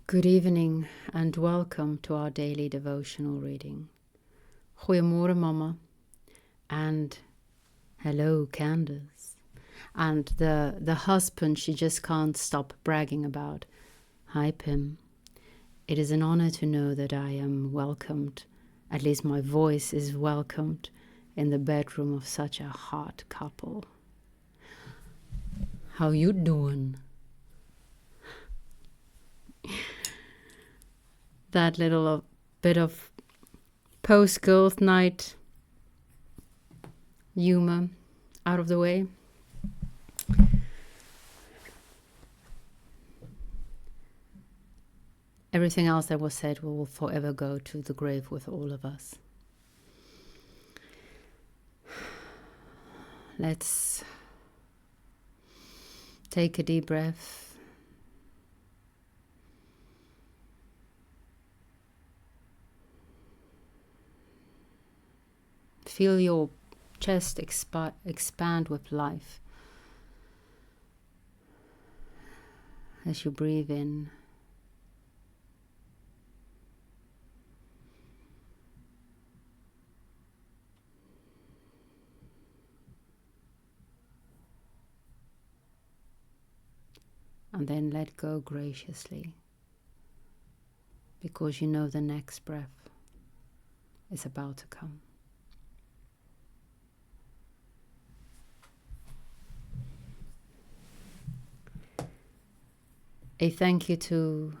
Good evening and welcome to our daily devotional reading. Goeiemorgen mama and hello Candace. And the husband she just can't stop bragging about. Hi Pim. It is an honor to know that I am welcomed, at least my voice is welcomed in the bedroom of such a hot couple. How you doing? That little bit of post-girls' night humor out of the way. Everything else that was said will forever go to the grave with all of us. Let's take a deep breath. Feel your chest expand with life as you breathe in. And then let go graciously, because you know the next breath is about to come. A thank you to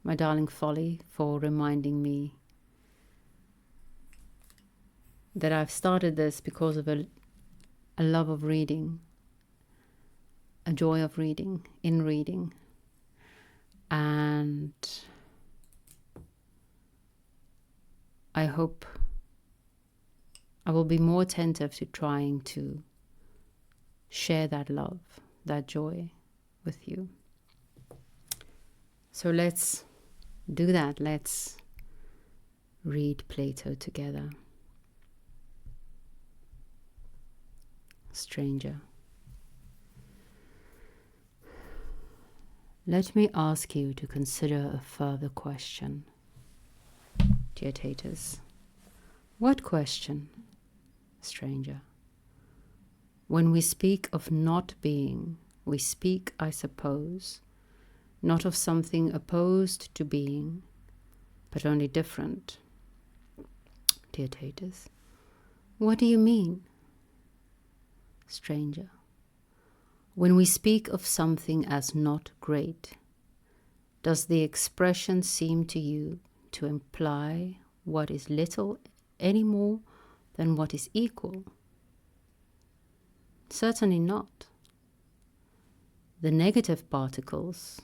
my darling Folly for reminding me that I've started this because of a love of reading, a joy of reading, in reading. And I hope I will be more attentive to trying to share that love, that joy with you. So let's do that. Let's read Plato together. Stranger. Let me ask you to consider a further question. Dietatus. What question? Stranger. When we speak of not being, we speak, I suppose, not of something opposed to being, but only different. Dietatus. What do you mean? Stranger. When we speak of something as not great, does the expression seem to you to imply what is little any more than what is equal? Certainly not. The negative particles,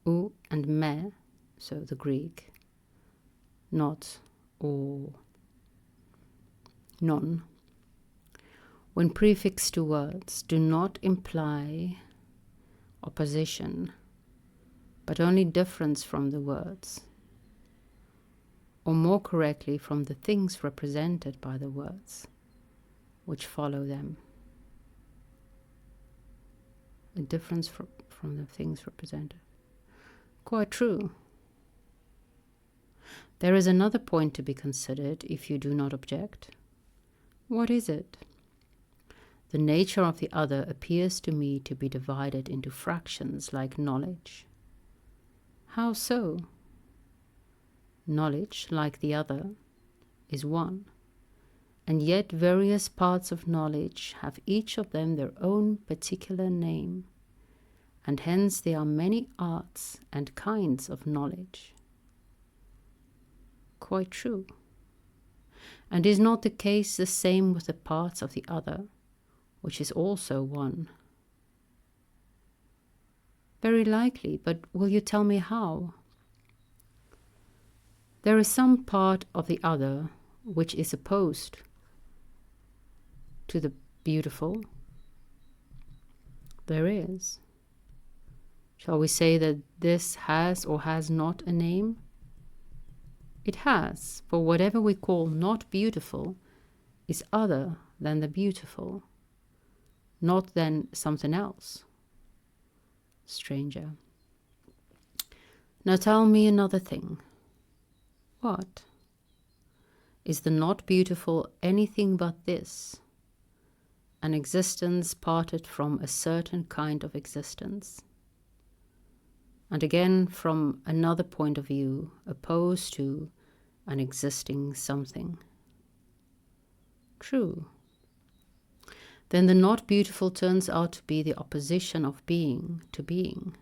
ou and me, so the Greek, not or non, when prefixed to words, do not imply opposition, but only difference from the words, or more correctly from the things represented by the words, which follow them. A difference from the things represented. Quite true. There is another point to be considered, if you do not object. What is it? The nature of the other appears to me to be divided into fractions like knowledge. How so? Knowledge, like the other, is one, and yet various parts of knowledge have each of them their own particular name, and hence there are many arts and kinds of knowledge. Quite true. And is not the case the same with the parts of the other, which is also one? Very likely, but will you tell me how? There is some part of the other which is opposed to the beautiful. There is. Shall we say that this has or has not a name? It has, for whatever we call not beautiful is other than the beautiful, not then something else. Stranger. Now tell me another thing. What? Is the not beautiful anything but this? An existence parted from a certain kind of existence. And again, from another point of view, opposed to an existing something. True. Then the not beautiful turns out to be the opposition of being to being.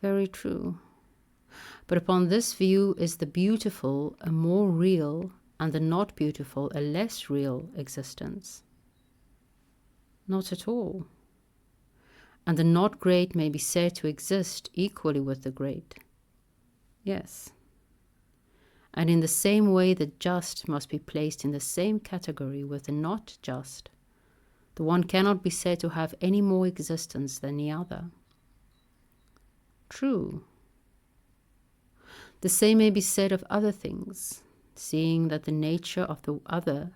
Very true. But upon this view, is the beautiful a more real and the not beautiful a less real existence? Not at all. And the not great may be said to exist equally with the great. Yes. And in the same way, the just must be placed in the same category with the not just. The one cannot be said to have any more existence than the other. True. The same may be said of other things, seeing that the nature of the other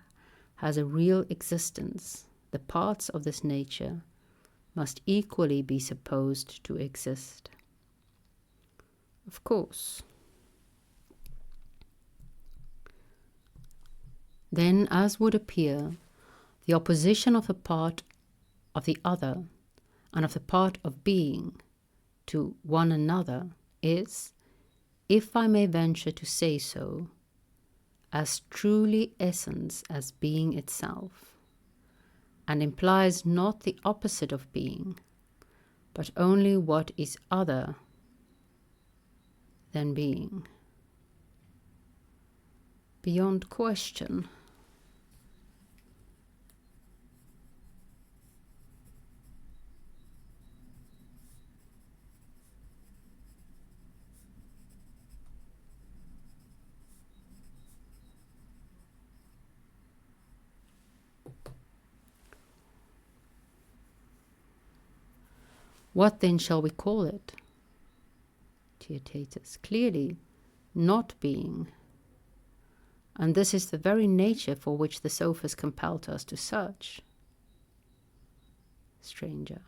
has a real existence. The parts of this nature must equally be supposed to exist. Of course. Then, as would appear, the opposition of the part of the other and of the part of being to one another is, if I may venture to say so, as truly essence as being itself, and implies not the opposite of being, but only what is other than being. Beyond question. What then shall we call it? Theaetetus. Clearly, not being. And this is the very nature for which the Sophist compelled us to search. Stranger.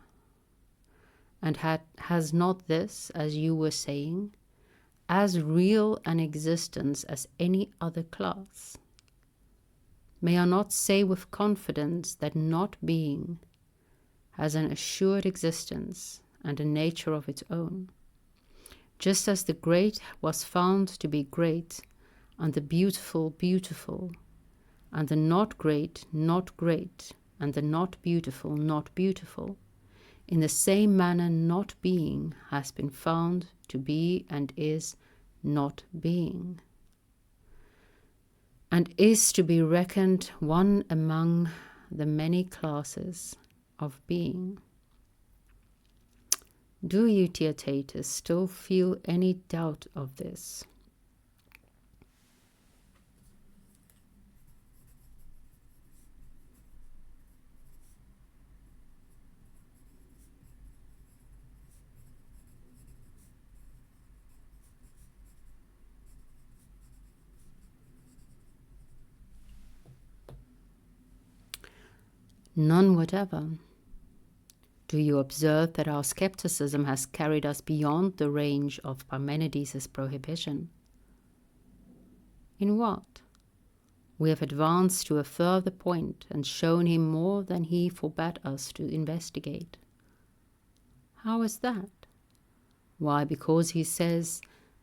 And has not this, as you were saying, as real an existence as any other class? May I not say with confidence that not being has an assured existence and a nature of its own, just as the great was found to be great, and the beautiful beautiful, and the not great not great, and the not beautiful not beautiful. In the same manner, not being has been found to be and is not being, and is to be reckoned one among the many classes of being. Do you, Theaetetus, still feel any doubt of this? None whatever. Do you observe that our skepticism has carried us beyond the range of Parmenides' prohibition? In what? We have advanced to a further point and shown him more than he forbade us to investigate. How is that? Why, because he says,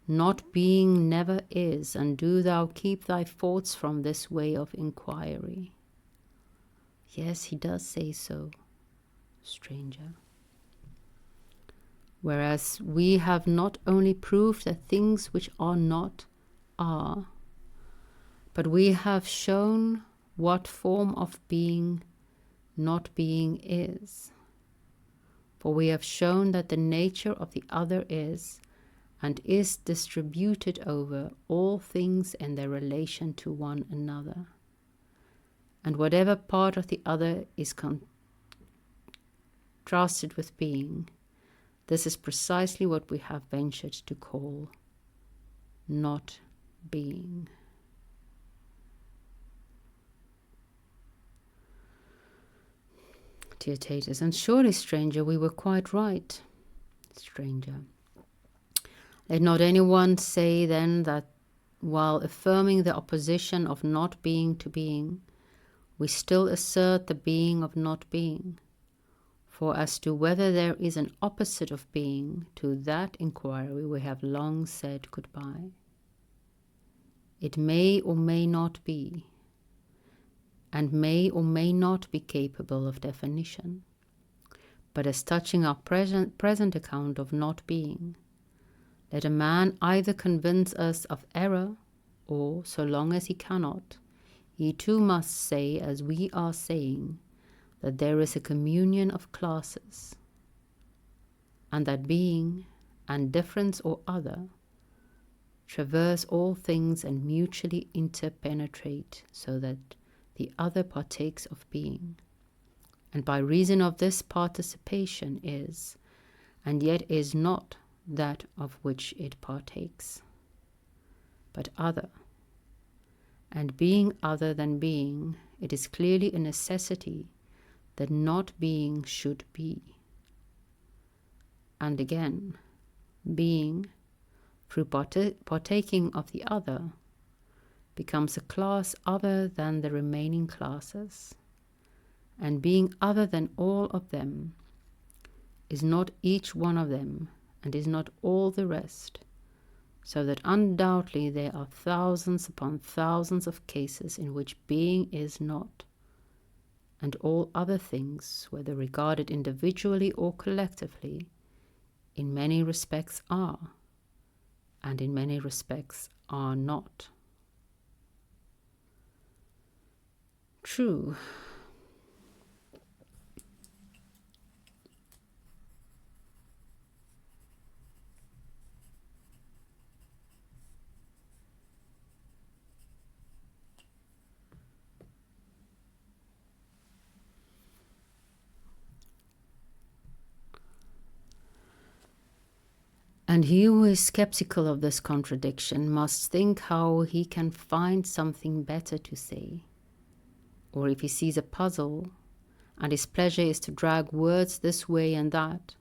not being never is, and do thou keep thy thoughts from this way of inquiry. Yes, he does say so, stranger. Whereas we have not only proved that things which are not are, but we have shown what form of being not being is. For we have shown that the nature of the other is, and is distributed over all things in their relation to one another. And whatever part of the other is contrasted with being, this is precisely what we have ventured to call not being. Theaetetus, and surely, stranger, we were quite right. Stranger, let not anyone say then that while affirming the opposition of not being to being, we still assert the being of not being. For as to whether there is an opposite of being, to that inquiry we have long said goodbye. It may or may not be, and may or may not be capable of definition. But as touching our present account of not being, let a man either convince us of error, or, so long as he cannot, he too must say, as we are saying, that there is a communion of classes, and that being and difference or other traverse all things and mutually interpenetrate, so that the other partakes of being, and by reason of this participation is, and yet is not that of which it partakes, but other. And being other than being, it is clearly a necessity that not being should be. And again, being, through partaking of the other, becomes a class other than the remaining classes, and being other than all of them, is not each one of them, and is not all the rest, so that undoubtedly there are thousands upon thousands of cases in which being is not, and all other things, whether regarded individually or collectively, in many respects are, and in many respects are not. True. And he who is skeptical of this contradiction must think how he can find something better to say. Or if he sees a puzzle, and his pleasure is to drag words this way and that,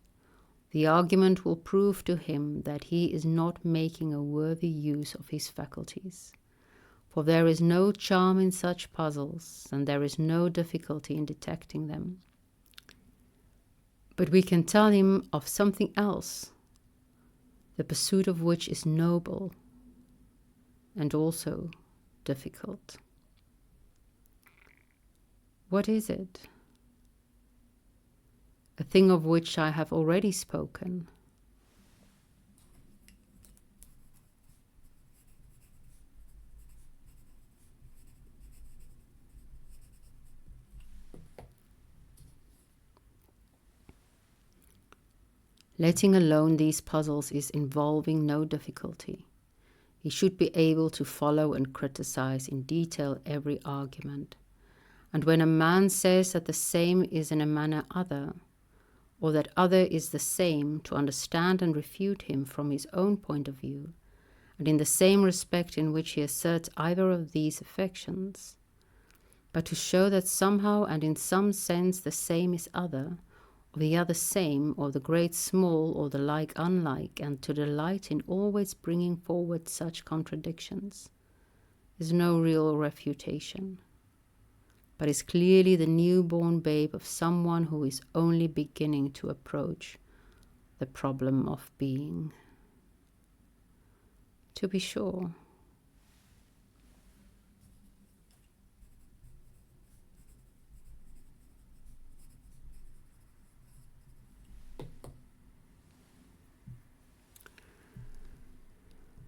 the argument will prove to him that he is not making a worthy use of his faculties. For there is no charm in such puzzles, and there is no difficulty in detecting them. But we can tell him of something else, the pursuit of which is noble and also difficult. What is it? A thing of which I have already spoken. Letting alone these puzzles is involving no difficulty. He should be able to follow and criticize in detail every argument. And when a man says that the same is in a manner other, or that other is the same, to understand and refute him from his own point of view, and in the same respect in which he asserts either of these affections, but to show that somehow and in some sense the same is other, or the other same, or the great small, or the like unlike, and to delight in always bringing forward such contradictions, is no real refutation, but is clearly the newborn babe of someone who is only beginning to approach the problem of being. To be sure.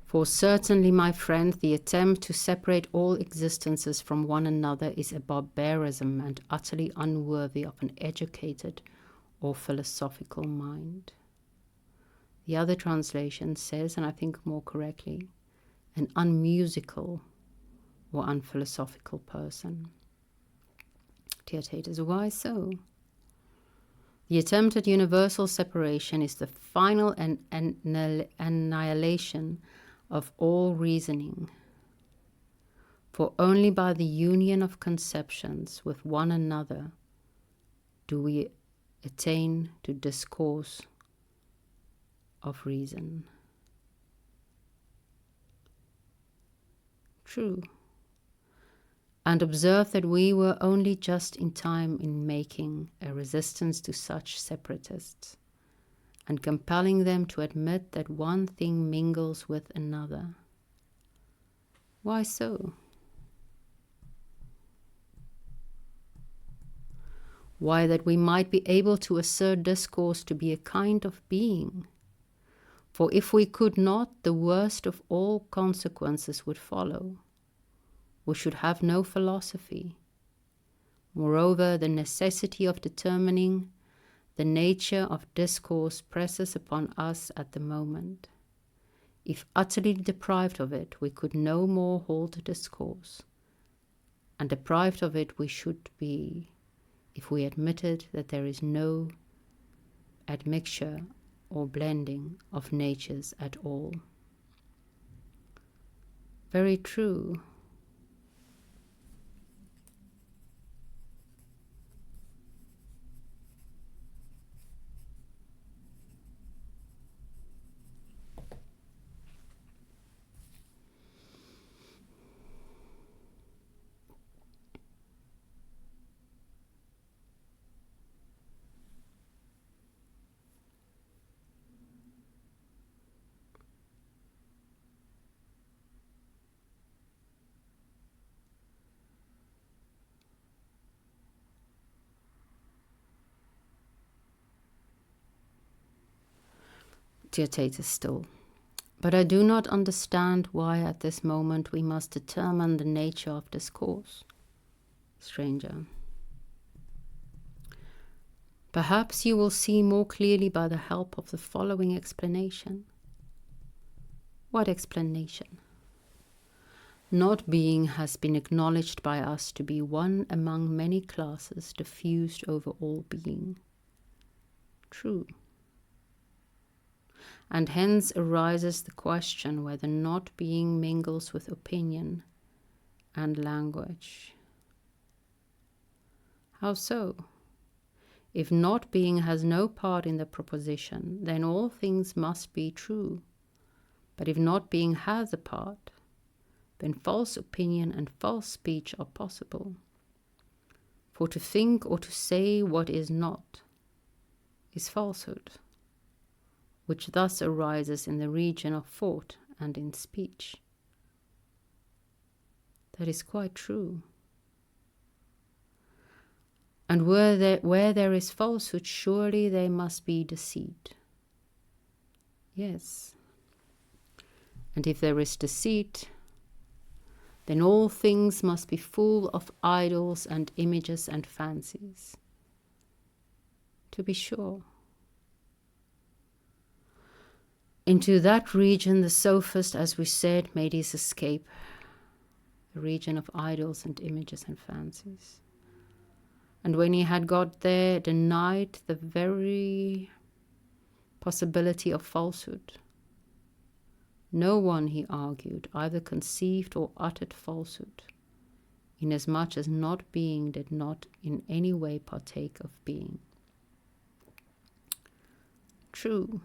For certainly, my friend, the attempt to separate all existences from one another is a barbarism and utterly unworthy of an educated or philosophical mind. The other translation says, and I think more correctly, an unmusical or unphilosophical person. Theaetetus, why so? The attempt at universal separation is the final annihilation of all reasoning. For only by the union of conceptions with one another do we attain to discourse of reason. True. And observe that we were only just in time in making a resistance to such separatists, and compelling them to admit that one thing mingles with another. Why so? Why, that we might be able to assert discourse to be a kind of being. For if we could not, the worst of all consequences would follow. We should have no philosophy. Moreover, the necessity of determining the nature of discourse presses upon us at the moment. If utterly deprived of it, we could no more hold discourse, and deprived of it we should be, if we admitted that there is no admixture or blending of natures at all. Very true. Dictator still. But I do not understand why at this moment we must determine the nature of discourse. Stranger. Perhaps you will see more clearly by the help of the following explanation. What explanation? Not being has been acknowledged by us to be one among many classes diffused over all being. True. And hence arises the question whether not being mingles with opinion and language. How so? If not being has no part in the proposition, then all things must be true. But if not being has a part, then false opinion and false speech are possible. For to think or to say what is not is falsehood, which thus arises in the region of thought and in speech. That is quite true. And where there is falsehood, surely there must be deceit. Yes. And if there is deceit, then all things must be full of idols and images and fancies. To be sure. Into that region the Sophist, as we said, made his escape, the region of idols and images and fancies. And when he had got there, denied the very possibility of falsehood. No one, he argued, either conceived or uttered falsehood, inasmuch as not being did not in any way partake of being. True.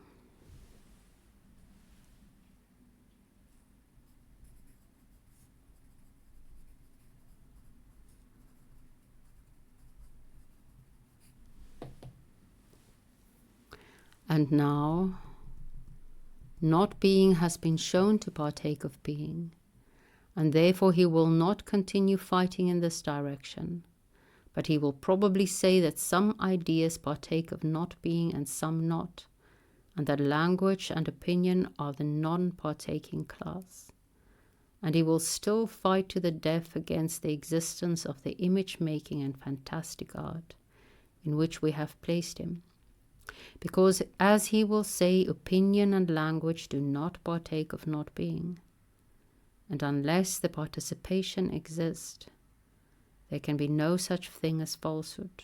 And now, not being has been shown to partake of being, and therefore he will not continue fighting in this direction, but he will probably say that some ideas partake of not being and some not, and that language and opinion are the non-partaking class. And he will still fight to the death against the existence of the image-making and fantastic art in which we have placed him. Because, as he will say, opinion and language do not partake of not being. And unless the participation exist, there can be no such thing as falsehood.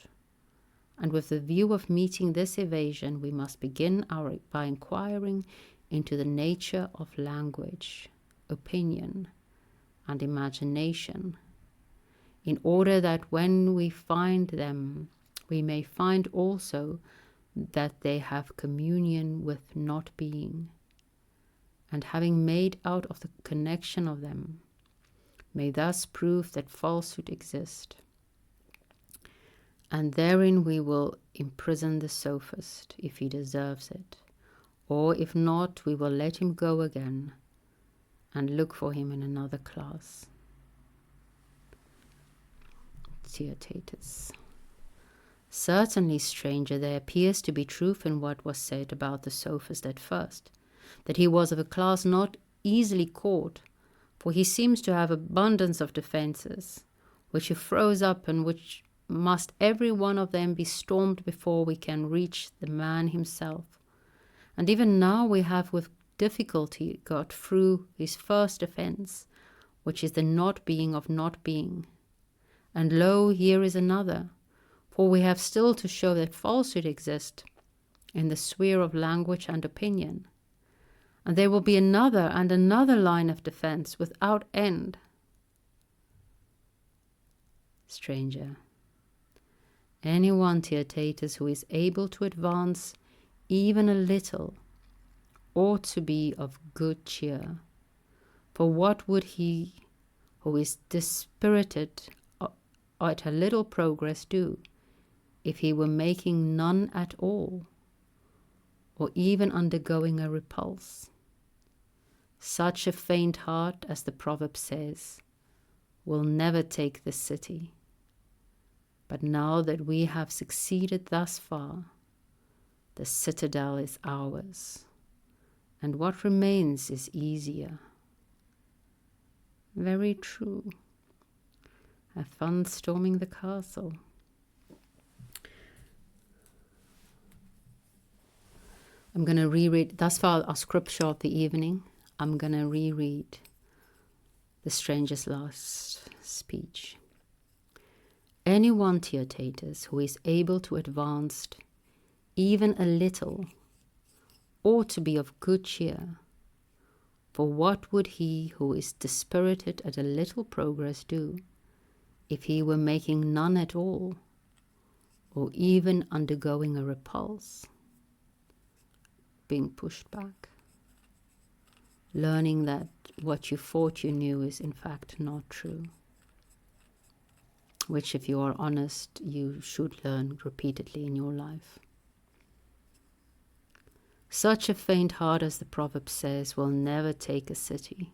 And with the view of meeting this evasion, we must begin by inquiring into the nature of language, opinion, and imagination, in order that when we find them, we may find also that they have communion with not being, and having made out of the connection of them, may thus prove that falsehood exists. And therein we will imprison the sophist, if he deserves it, or if not, we will let him go again, and look for him in another class. Theaetetus. Certainly, stranger, there appears to be truth in what was said about the sophist at first, that he was of a class not easily caught, for he seems to have abundance of defences, which he throws up, and which must every one of them be stormed before we can reach the man himself. And even now we have with difficulty got through his first defence, which is the not being of not being. And lo, here is another, for we have still to show that falsehood exists in the sphere of language and opinion. And there will be another and another line of defence without end. Stranger. Anyone, Theaetetus, who is able to advance even a little ought to be of good cheer. For what would he who is dispirited at a little progress do, if he were making none at all, or even undergoing a repulse? Such a faint heart, as the proverb says, will never take the city. But now that we have succeeded thus far, the citadel is ours, and what remains is easier. Very true. Have fun storming the castle. I'm going to reread, thus far our scripture of the evening. I'm going to reread the stranger's last speech. Anyone, Theaetetus, who is able to advance even a little ought to be of good cheer. For what would he who is dispirited at a little progress do, if he were making none at all, or even undergoing a repulse? Being pushed back. Learning that what you thought you knew is in fact not true. Which, if you are honest, you should learn repeatedly in your life. Such a faint heart, as the proverb says, will never take a city.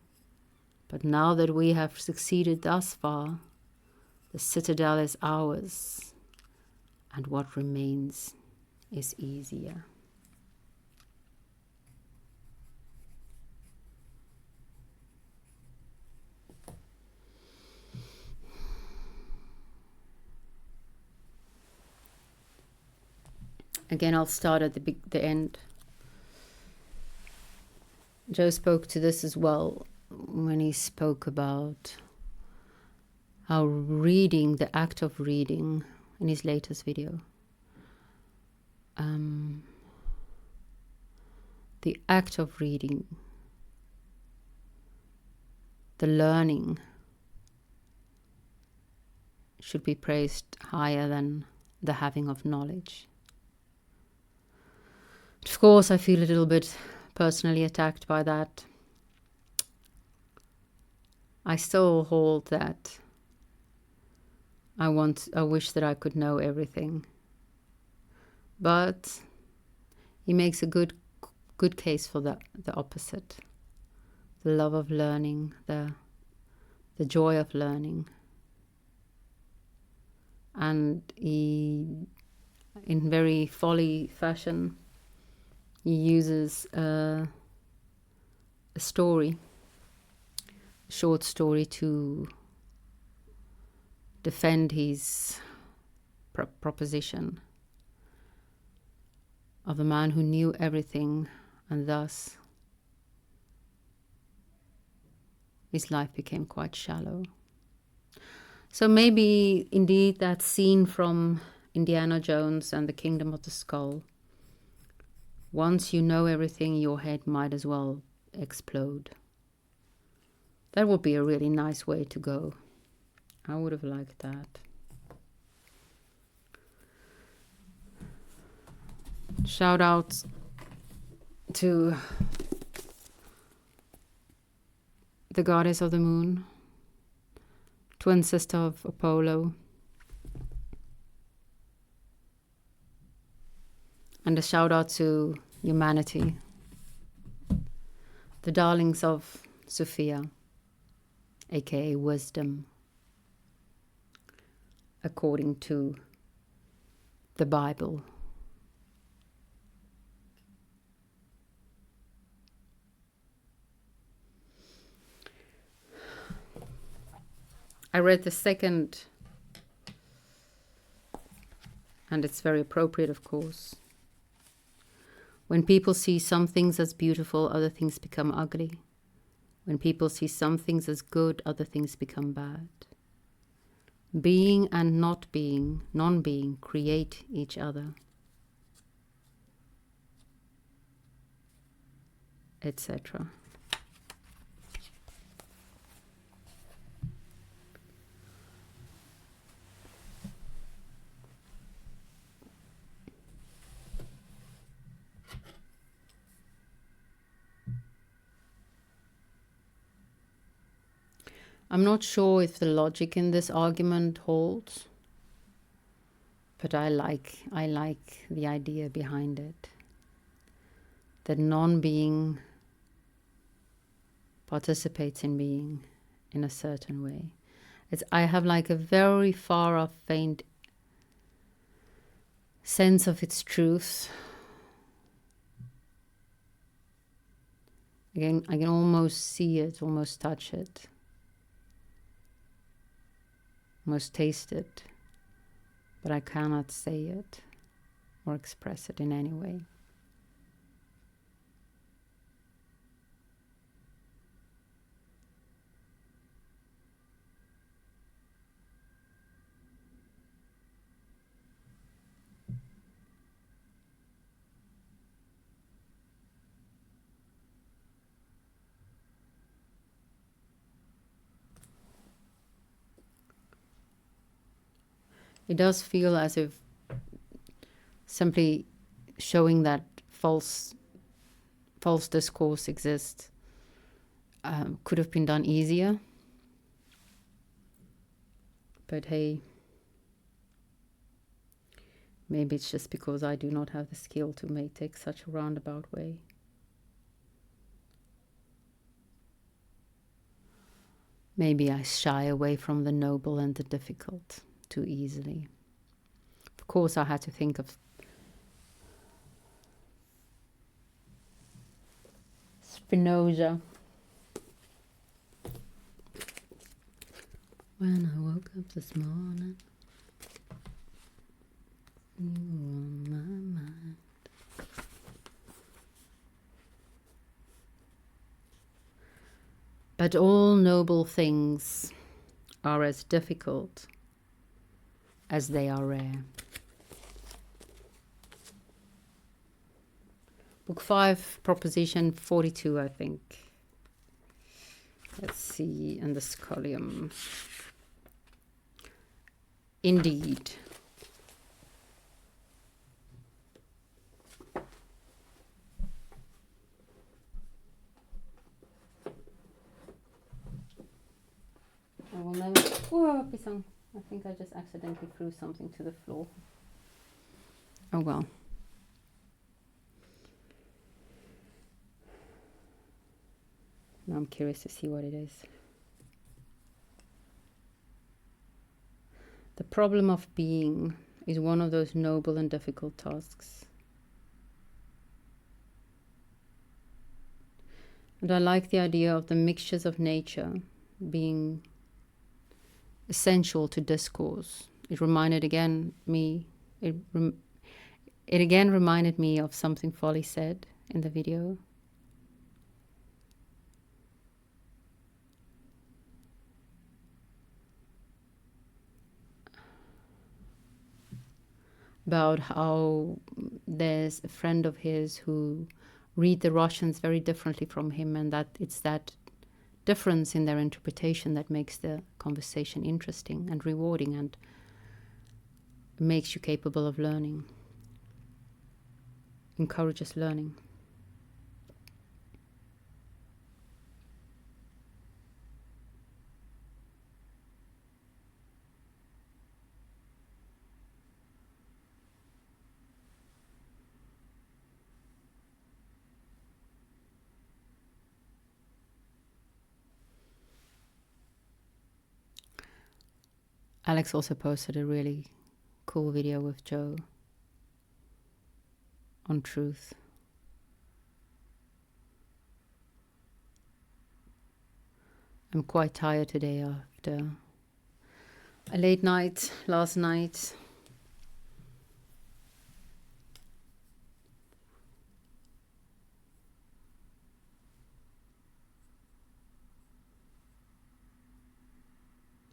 But now that we have succeeded thus far, the citadel is ours, and what remains is easier. Again, I'll start at the end. Joe spoke to this as well when he spoke about how reading, the act of reading, in his latest video. The act of reading, the learning, should be praised higher than the having of knowledge. Of course, I feel a little bit personally attacked by that. I still hold that I wish that I could know everything. But he makes a good case for the opposite. The love of learning, the joy of learning. And he, in very folly fashion, he uses a story, a short story, to defend his proposition of a man who knew everything, and thus his life became quite shallow. So maybe indeed that scene from Indiana Jones and the Kingdom of the Skull, once you know everything, your head might as well explode. That would be a really nice way to go. I would have liked that. Shout out to the goddess of the moon, twin sister of Apollo, and a shout out to humanity, the darlings of Sophia, aka wisdom, according to the Bible. I read the second, and it's very appropriate, of course. When people see some things as beautiful, other things become ugly. When people see some things as good, other things become bad. Being and not being, non-being, create each other, etc. I'm not sure if the logic in this argument holds, but I like the idea behind it. That non-being participates in being in a certain way. I have like a very far off faint sense of its truth. Again, I can almost see it, almost touch it, almost taste it, but I cannot say it or express it in any way. It does feel as if simply showing that false discourse exists could have been done easier. But hey, maybe it's just because I do not have the skill to take such a roundabout way. Maybe I shy away from the noble and the difficult too easily. Of course, I had to think of Spinoza. When I woke up this morning, you were on my mind. But all noble things are as difficult as they are rare. Book 5, proposition 42, I think. Let's see, in the scholium. Indeed. I will never... Whoa, pisang. I think I just accidentally threw something to the floor. Oh well. Now I'm curious to see what it is. The problem of being is one of those noble and difficult tasks. And I like the idea of the mixtures of nature being essential to discourse. It reminded me of something Folly said in the video. About how there's a friend of his who read the Russians very differently from him, and that it's that difference in their interpretation that makes the conversation interesting and rewarding and makes you capable of learning. encourages learning. Alex also posted a really cool video with Joe on truth. I'm quite tired today after a late night last night.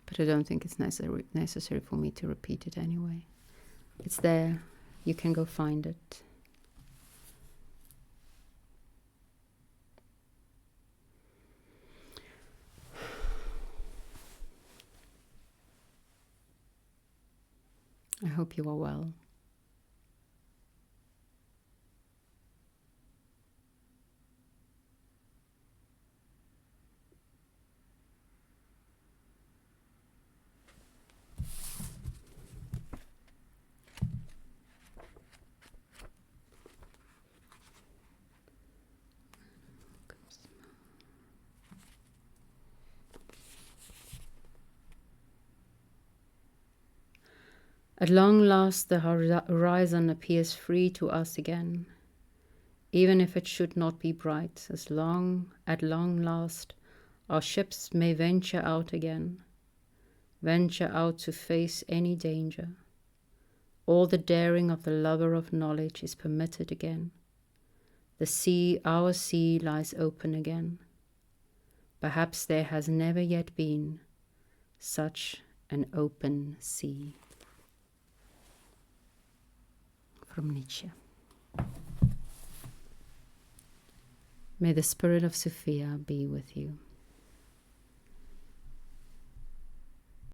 But I don't think it's necessary for me to repeat it anyway. It's there. You can go find it. I hope you are well. At long last the horizon appears free to us again, even if it should not be bright, at long last our ships may venture out again, venture out to face any danger. All the daring of the lover of knowledge is permitted again. The sea, our sea, lies open again. Perhaps there has never yet been such an open sea. From Nietzsche. May the spirit of Sophia be with you.